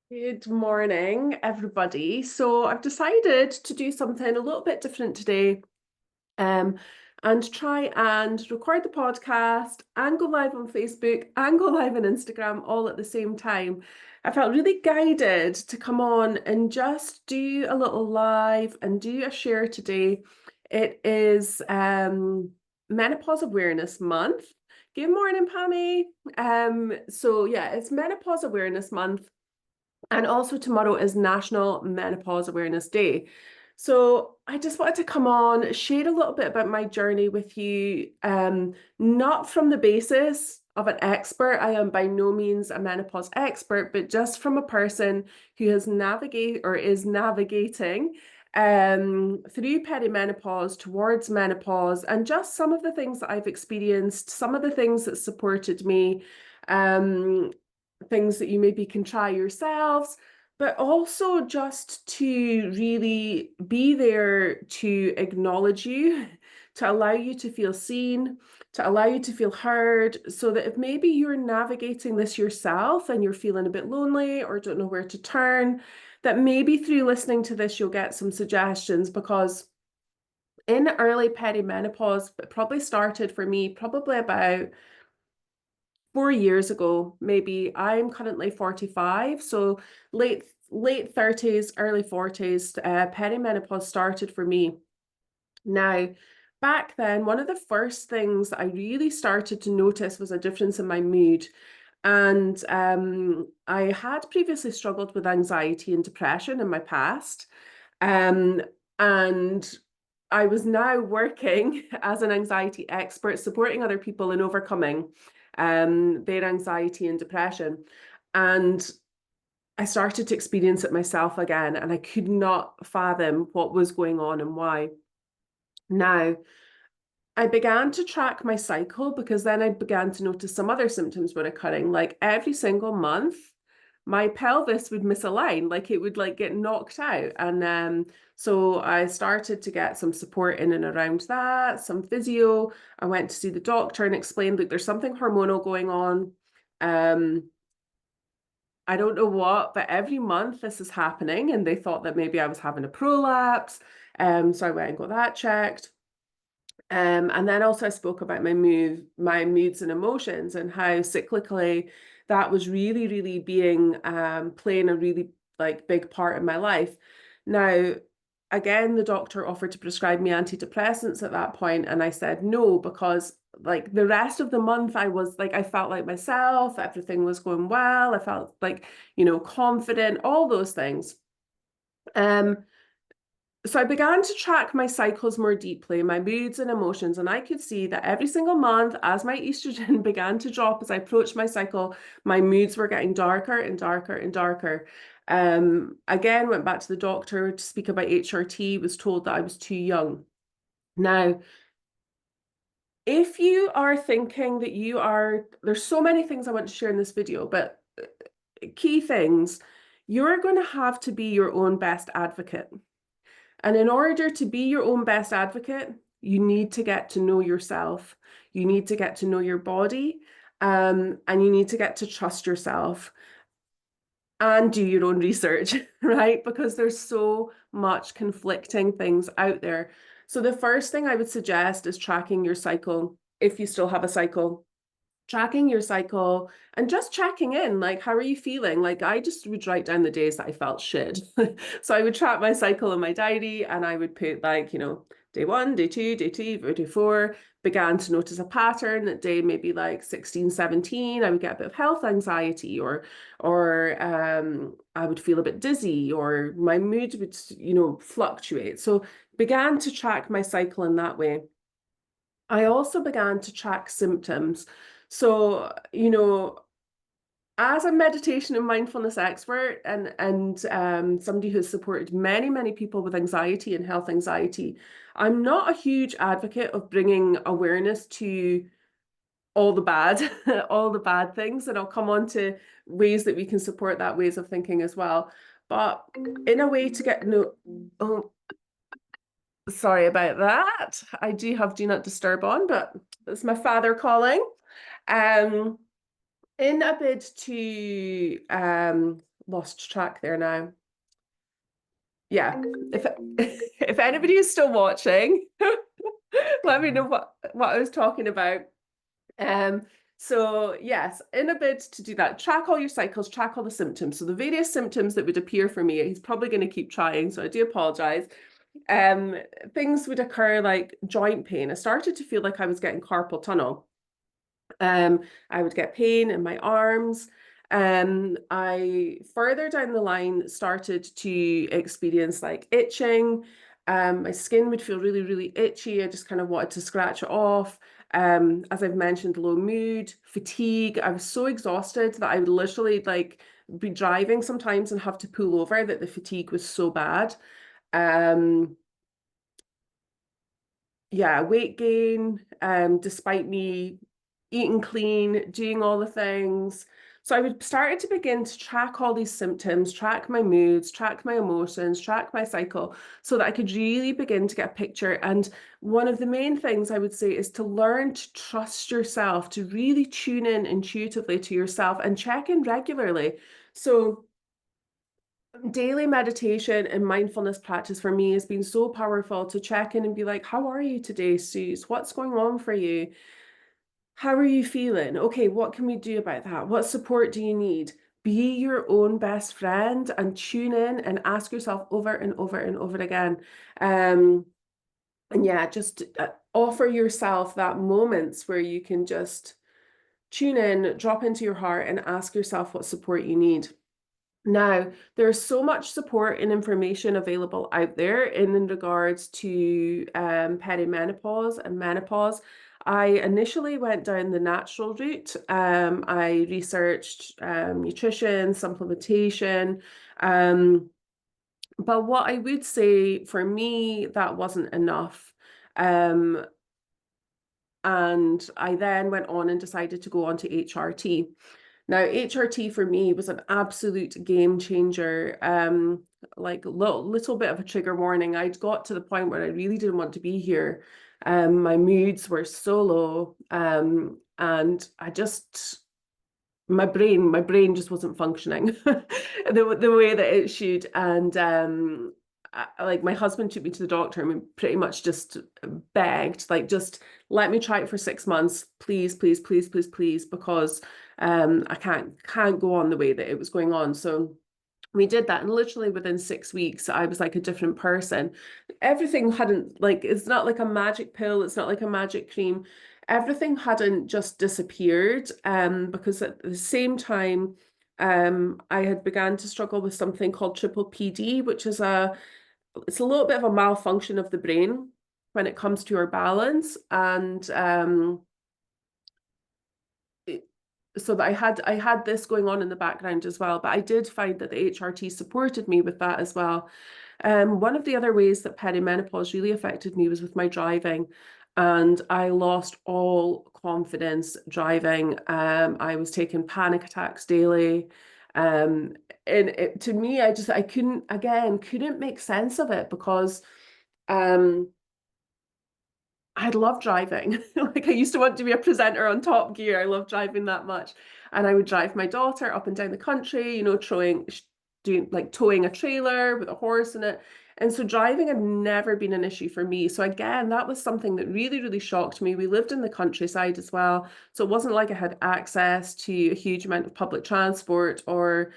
Good morning, everybody. So I've decided to do something a little bit different today, um, and try and record the podcast and go live on Facebook and go live on Instagram all at the same time. I felt really guided to come on and just do a little live and do a share today. It is Menopause Awareness Month. Good morning, Pammy. So yeah, it's Menopause Awareness Month. And also tomorrow is National Menopause Awareness Day. So I just wanted to come on, share a little bit about my journey with you, not from the basis of an expert. I am by no means a menopause expert, but just from a person who has navigated or is navigating through perimenopause towards menopause, and just some of the things that I've experienced, some of the things that supported me, um, things that you maybe can try yourselves, but also just to really be there to acknowledge you, to allow you to feel seen, to allow you to feel heard, so that if maybe you're navigating this yourself and you're feeling a bit lonely or don't know where to turn, that maybe through listening to this, you'll get some suggestions. Because in early perimenopause, it probably started for me probably about 4 years ago, maybe. I'm currently 45, so late 30s, early 40s, perimenopause started for me. Now, back then, one of the first things that I really started to notice was a difference in my mood. And I had previously struggled with anxiety and depression in my past. Um, and I was now working as an anxiety expert, supporting other people in overcoming their anxiety and depression. And I started to experience it myself again, and I could not fathom what was going on and why. Now, I began to track my cycle because then I began to notice some other symptoms were occurring. Like every single month, my pelvis would misalign, like it would like get knocked out. And so I started to get some support in and around that, some physio. I went to see the doctor and explained that there's something hormonal going on. Um, I don't know what, but every month this is happening, and they thought that maybe I was having a prolapse. So I went and got that checked. And then also I spoke about my moods and emotions, and how cyclically that was really, really being playing a really like big part in my life. Now, again, the doctor offered to prescribe me antidepressants at that point, and I said no, because like the rest of the month I was like I felt like myself, everything was going well, I felt like, confident, all those things. Um, so I began to track my cycles more deeply, my moods and emotions, and I could see that every single month, as my estrogen began to drop as I approached my cycle, my moods were getting darker and darker and darker. Again, went back to the doctor to speak about HRT, was told that I was too young. Now, if you are thinking that there's so many things I want to share in this video, but key things, you're going to have to be your own best advocate. And in order to be your own best advocate, you need to get to know yourself. You need to get to know your body, and you need to get to trust yourself and do your own research, right? Because there's so much conflicting things out there. So the first thing I would suggest is tracking your cycle, if you still have a cycle. Tracking your cycle and just checking in, like, how are you feeling? Like, I just would write down the days that I felt shit. So I would track my cycle in my diary, and I would put like, day 1, day 2, day 3, day 4. Began to notice a pattern at day maybe like 16, 17. I would get a bit of health anxiety, or I would feel a bit dizzy, or my mood would, fluctuate. So began to track my cycle in that way. I also began to track symptoms. So, as a meditation and mindfulness expert, and somebody who's supported many, many people with anxiety and health anxiety, I'm not a huge advocate of bringing awareness to all the bad, all the bad things. And I'll come on to ways that we can support that ways of thinking as well. But in a way to get no, oh, sorry about that. I do have do not disturb on, but it's my father calling. Um, in a bid to lost track there now. Yeah, if if anybody is still watching, let me know what I was talking about. So yes, in a bid to do that, track all your cycles, track all the symptoms. So the various symptoms that would appear for me, he's probably going to keep trying, so I do apologize. Things would occur like joint pain. I started to feel like I was getting carpal tunnel. I would get pain in my arms. I further down the line started to experience like itching. My skin would feel really, really itchy. I just kind of wanted to scratch it off. As I've mentioned, low mood, fatigue. I was so exhausted that I would literally like be driving sometimes and have to pull over, that the fatigue was so bad. Um, yeah, weight gain, despite me eating clean, doing all the things. So I would started to begin to track all these symptoms, track my moods, track my emotions, track my cycle, so that I could really begin to get a picture. And one of the main things I would say is to learn to trust yourself, to really tune in intuitively to yourself and check in regularly. So daily meditation and mindfulness practice for me has been so powerful, to check in and be like, how are you today, Suze? What's going on for you? How are you feeling? Okay, what can we do about that? What support do you need? Be your own best friend and tune in and ask yourself over and over and over again. And yeah, just offer yourself that moments where you can just tune in, drop into your heart, and ask yourself what support you need. Now, there's so much support and information available out there in regards to perimenopause and menopause. I initially went down the natural route. I researched nutrition, supplementation. But what I would say for me, that wasn't enough. Um, and I then went on and decided to go on to HRT. Now, HRT for me was an absolute game changer. Like little bit of a trigger warning. I'd got to the point where I really didn't want to be here. My moods were so low. And I just my brain just wasn't functioning the way that it should. And like my husband took me to the doctor and we pretty much just begged, like, just let me try it for 6 months, please, please, please, please, please, because I can't go on the way that it was going on. So we did that, and literally within 6 weeks I was like a different person. Everything hadn't, like, it's not like a magic pill, it's not like a magic cream. Everything hadn't just disappeared, because at the same time I had began to struggle with something called triple PD, which is it's a little bit of a malfunction of the brain when it comes to your balance. And so that I had this going on in the background as well, but I did find that the HRT supported me with that as well. One of the other ways that perimenopause really affected me was with my driving, and I lost all confidence driving. I was taking panic attacks daily. And to me, I couldn't make sense of it, because I love driving. Like, I used to want to be a presenter on Top Gear. I love driving that much. And I would drive my daughter up and down the country, doing like towing a trailer with a horse in it. And so driving had never been an issue for me. So again, that was something that really, really shocked me. We lived in the countryside as well. So it wasn't like I had access to a huge amount of public transport or,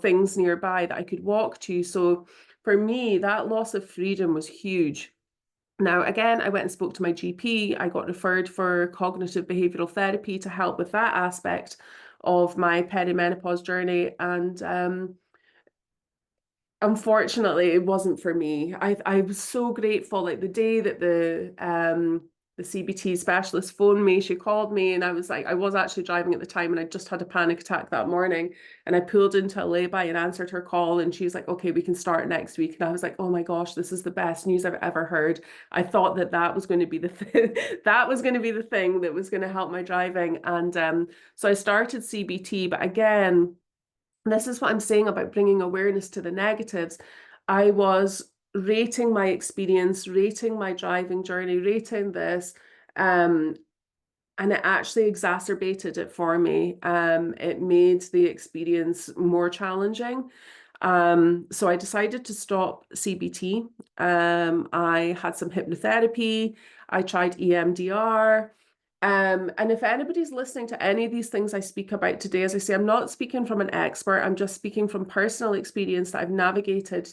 things nearby that I could walk to. So for me, that loss of freedom was huge. Now, again, I went and spoke to my GP. I got referred for cognitive behavioral therapy to help with that aspect of my perimenopause journey. And unfortunately, it wasn't for me. I was so grateful. Like, the day that the CBT specialist phoned me, she called me, and I was actually driving at the time, and I just had a panic attack that morning, and I pulled into a lay-by and answered her call, and she's like, okay, we can start next week. And I was like, oh my gosh, this is the best news I've ever heard. I thought that was going to be the thing, that was going to be the thing that was going to help my driving. And so I started CBT, but again, this is what I'm saying about bringing awareness to the negatives. I was rating my experience, rating my driving journey, rating this, and it actually exacerbated it for me. It made the experience more challenging. So I decided to stop CBT. I had some hypnotherapy. I tried EMDR. And if anybody's listening to any of these things I speak about today, as I say, I'm not speaking from an expert. I'm just speaking from personal experience that I've navigated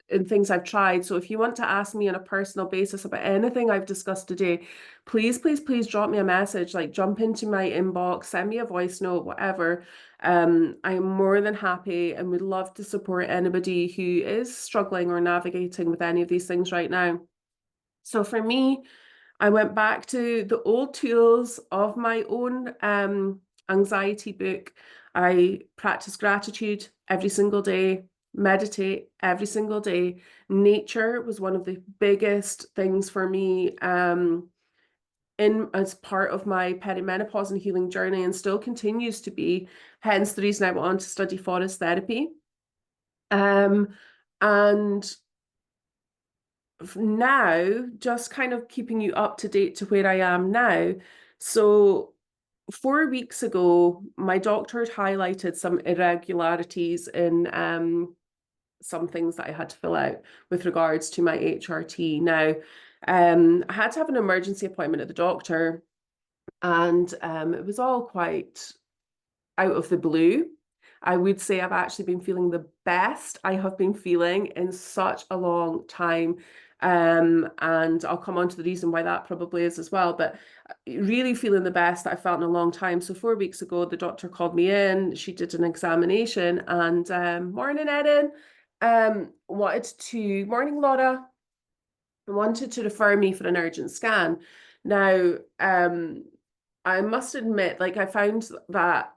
in things I've tried. So if you want to ask me on a personal basis about anything I've discussed today, please, please, please drop me a message, like jump into my inbox, send me a voice note, whatever. I am more than happy and would love to support anybody who is struggling or navigating with any of these things right now. So for me, I went back to the old tools of my own anxiety book. I practice gratitude every single day, meditate every single day. Nature was one of the biggest things for me in as part of my perimenopause and healing journey, and still continues to be. Hence the reason I went on to study forest therapy. Um, and now, just kind of keeping you up to date to where I am now. So 4 weeks ago, my doctor had highlighted some irregularities in some things that I had to fill out with regards to my HRT. Now, I had to have an emergency appointment at the doctor, and it was all quite out of the blue. I would say I've actually been feeling the best I have been feeling in such a long time. And I'll come on to the reason why that probably is as well, but really feeling the best that I felt in a long time. So 4 weeks ago, the doctor called me in, she did an examination, and morning, Erin, morning, Laura, wanted to refer me for an urgent scan. Now, I must admit, like I found that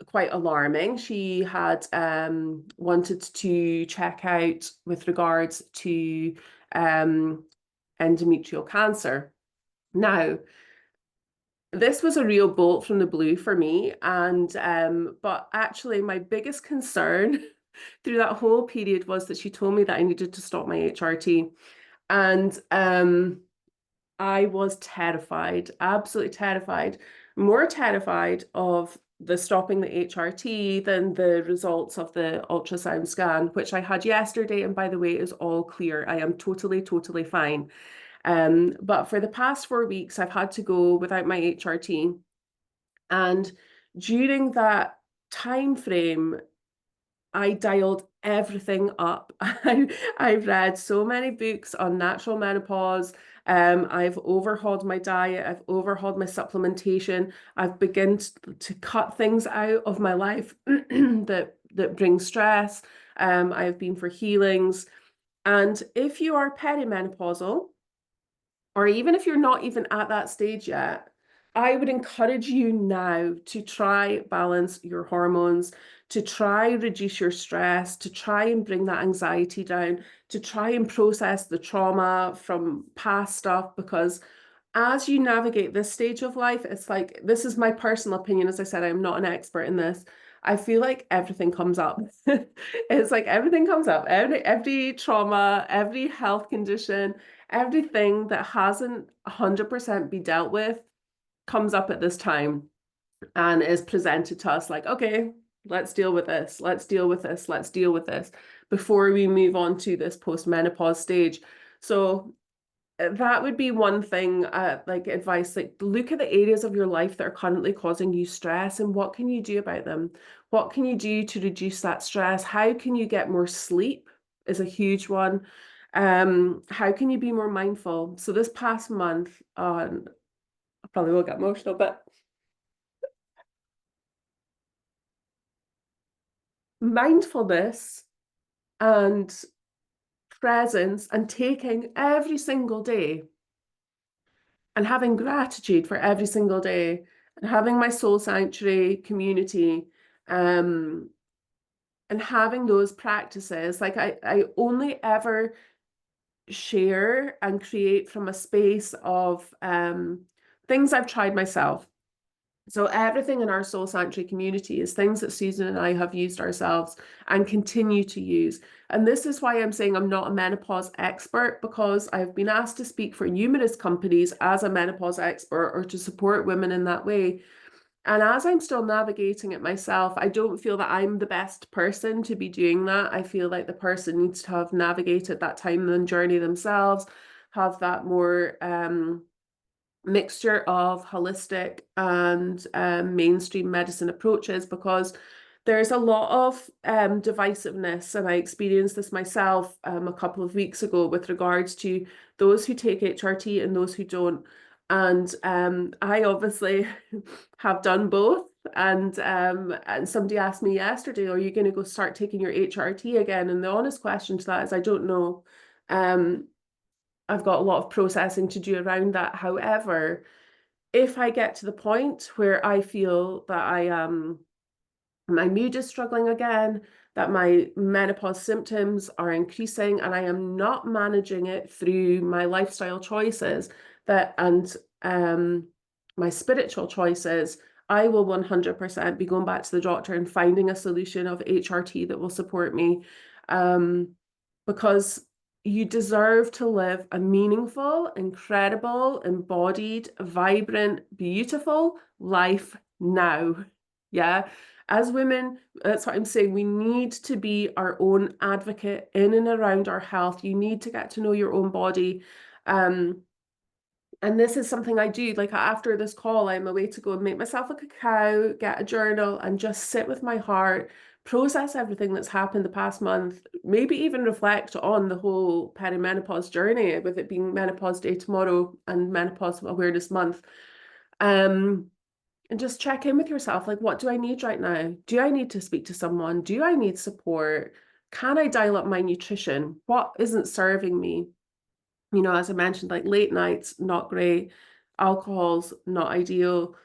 quite alarming. She had wanted to check out with regards to endometrial cancer. Now, this was a real bolt from the blue for me, and but actually my biggest concern through that whole period was that she told me that I needed to stop my HRT. And I was terrified, absolutely terrified, more terrified of the stopping the HRT than the results of the ultrasound scan, which I had yesterday. And by the way, is all clear. I am totally, totally fine. But for the past 4 weeks, I've had to go without my HRT. And during that time frame, I dialed everything up. I've read so many books on natural menopause. I've overhauled my diet. I've overhauled my supplementation. I've begun to cut things out of my life that bring stress. I've been for healings. And if you are perimenopausal, or even if you're not even at that stage yet, I would encourage you now to try balance your hormones, to try reduce your stress, to try and bring that anxiety down, to try and process the trauma from past stuff, because as you navigate this stage of life, it's like, this is my personal opinion. As I said, I'm not an expert in this. I feel like everything comes up. It's like everything comes up, every trauma, every health condition, everything that hasn't 100% be dealt with comes up at this time and is presented to us like, okay, let's deal with this, let's deal with this, let's deal with this before we move on to this post-menopause stage. So that would be one thing, like advice, like look at the areas of your life that are currently causing you stress and what can you do about them? What can you do to reduce that stress? How can you get more sleep is a huge one. How can you be more mindful? So this past month, I probably will get emotional, but mindfulness and presence and taking every single day and having gratitude for every single day and having my soul sanctuary community, um, and having those practices. Like I only ever share and create from a space of things I've tried myself. So everything in our Soul Sanctuary community is things that Susan and I have used ourselves and continue to use. And this is why I'm saying I'm not a menopause expert, because I've been asked to speak for numerous companies as a menopause expert or to support women in that way. And as I'm still navigating it myself, I don't feel that I'm the best person to be doing that. I feel like the person needs to have navigated that time and journey themselves, have that more mixture of holistic and mainstream medicine approaches, because there's a lot of divisiveness, and I experienced this myself a couple of weeks ago with regards to those who take HRT and those who don't. And I obviously have done both. And somebody asked me yesterday, are you going to go start taking your HRT again? And the honest question to that is, I don't know. I've got a lot of processing to do around that. However, if I get to the point where I feel that my mood is struggling again, that my menopause symptoms are increasing and I am not managing it through my lifestyle choices and my spiritual choices, I will 100% be going back to the doctor and finding a solution of HRT that will support me. Because you deserve to live a meaningful, incredible, embodied, vibrant, beautiful life now. Yeah. As women, that's what I'm saying. We need to be our own advocate in and around our health. You need to get to know your own body. And this is something I do. Like after this call, I'm away to go and make myself a cacao, get a journal, and just sit with my heart, process everything that's happened the past month, maybe even reflect on the whole perimenopause journey, with it being Menopause Day tomorrow and Menopause Awareness Month. And just check in with yourself. Like, what do I need right now? Do I need to speak to someone? Do I need support? Can I dial up my nutrition? What isn't serving me? You know, as I mentioned, like late nights, not great. Alcohol's not ideal.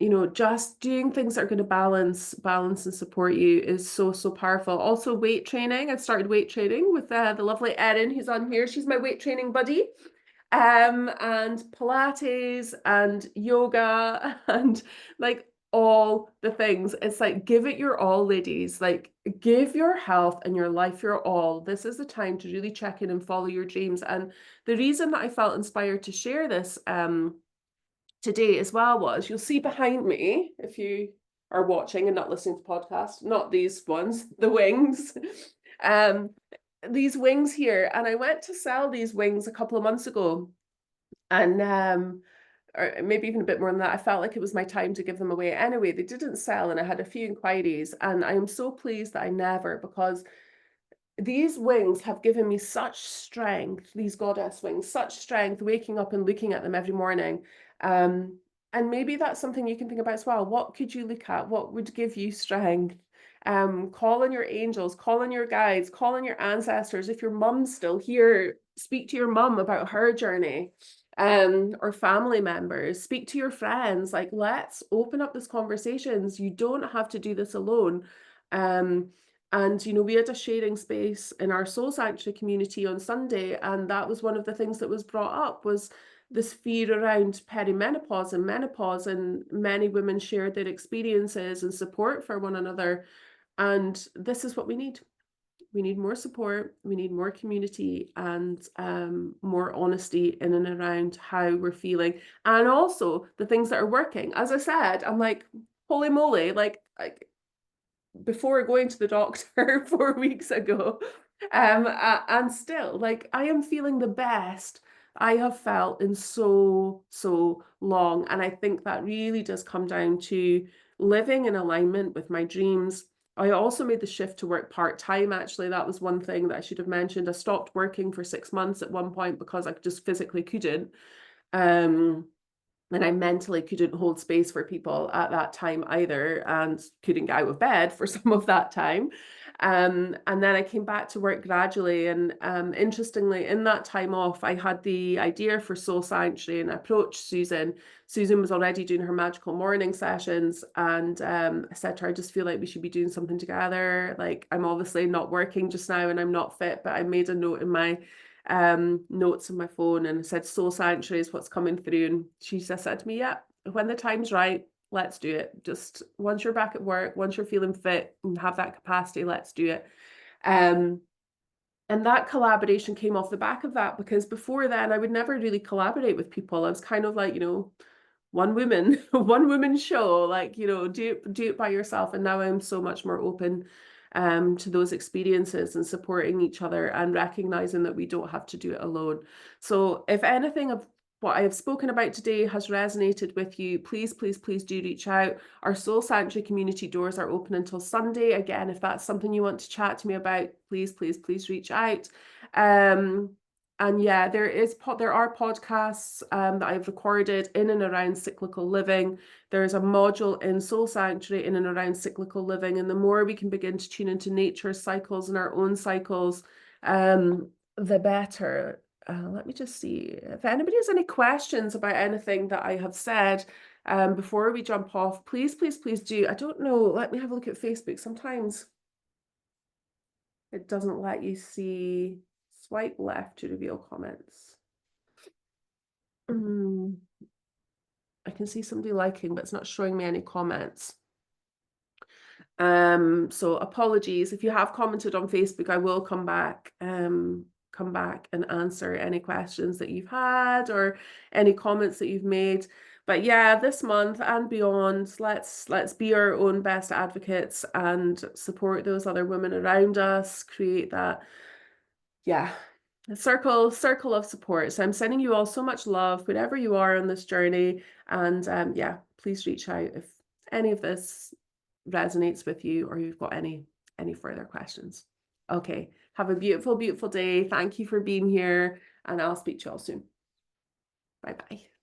You know, just doing things that are going to balance and support you is so, so powerful. Also, weight training. I've started weight training with the lovely Erin, who's on here. She's my weight training buddy. And Pilates and yoga and like all the things. It's like, give it your all, ladies. Like, give your health and your life your all. This is the time to really check in and follow your dreams. And the reason that I felt inspired to share this today as well was, you'll see behind me, if you are watching and not listening to podcasts, not these ones, the wings. um, these wings here, and I went to sell these wings a couple of months ago, and or maybe even a bit more than that. I felt like it was my time to give them away anyway. They didn't sell, and I had a few inquiries, and I am so pleased that I never, because these wings have given me such strength, these goddess wings, such strength, waking up and looking at them every morning. And maybe that's something you can think about as well. What could you look at? What would give you strength? Call on your angels, call on your guides, call on your ancestors. If your mum's still here, speak to your mum about her journey. Or family members, speak to your friends. Like, let's open up these conversations. You don't have to do this alone. And, you know, we had a sharing space in our Soul Sanctuary community on Sunday, and that was one of the things that was brought up, was this fear around perimenopause and menopause, and many women shared their experiences and support for one another. And this is what we need. We need more support, we need more community, and more honesty in and around how we're feeling, and also the things that are working. As I said, I'm like, holy moly, like before going to the doctor 4 weeks ago, and still, like, I am feeling the best I have felt in so, so long. And I think that really does come down to living in alignment with my dreams. I also made the shift to work part-time. Actually, that was one thing that I should have mentioned. I stopped working for 6 months at one point because I just physically couldn't. And I mentally couldn't hold space for people at that time either, and couldn't get out of bed for some of that time. And then I came back to work gradually. And interestingly, in that time off, I had the idea for Soul Sanctuary, and I approached Susan. Susan was already doing her magical morning sessions. And I said to her, I just feel like we should be doing something together. Like, I'm obviously not working just now and I'm not fit, but I made a note in my notes on my phone, and I said Soul Sanctuary is what's coming through. And she just said to me, yeah, when the time's right, let's do it. Just once you're back at work, once you're feeling fit and have that capacity, let's do it. Um, and that collaboration came off the back of that, because before then I would never really collaborate with people. I was kind of like, one woman, one woman show, like, do it by yourself. And now I'm so much more open to those experiences and supporting each other and recognizing that we don't have to do it alone. So if anything of what I have spoken about today has resonated with you, please, please, please do reach out. Our Soul Sanctuary community doors are open until Sunday. Again, if that's something you want to chat to me about, please, please, please reach out. And yeah, there are podcasts that I've recorded in and around cyclical living. There's a module in Soul Sanctuary in and around cyclical living. And the more we can begin to tune into nature's cycles and our own cycles, the better. Let me just see if anybody has any questions about anything that I have said before we jump off. Please, please, please do. I don't know. Let me have a look at Facebook. Sometimes it doesn't let you see. Swipe left to reveal comments. I can see somebody liking, but it's not showing me any comments. So apologies. If you have commented on Facebook, I will come back and answer any questions that you've had or any comments that you've made. But yeah, this month and beyond, let's be our own best advocates and support those other women around us, create that, a circle of support. So I'm sending you all so much love, wherever you are on this journey. And please reach out if any of this resonates with you or you've got any further questions. Okay, have a beautiful, beautiful day. Thank you for being here, and I'll speak to you all soon. Bye bye.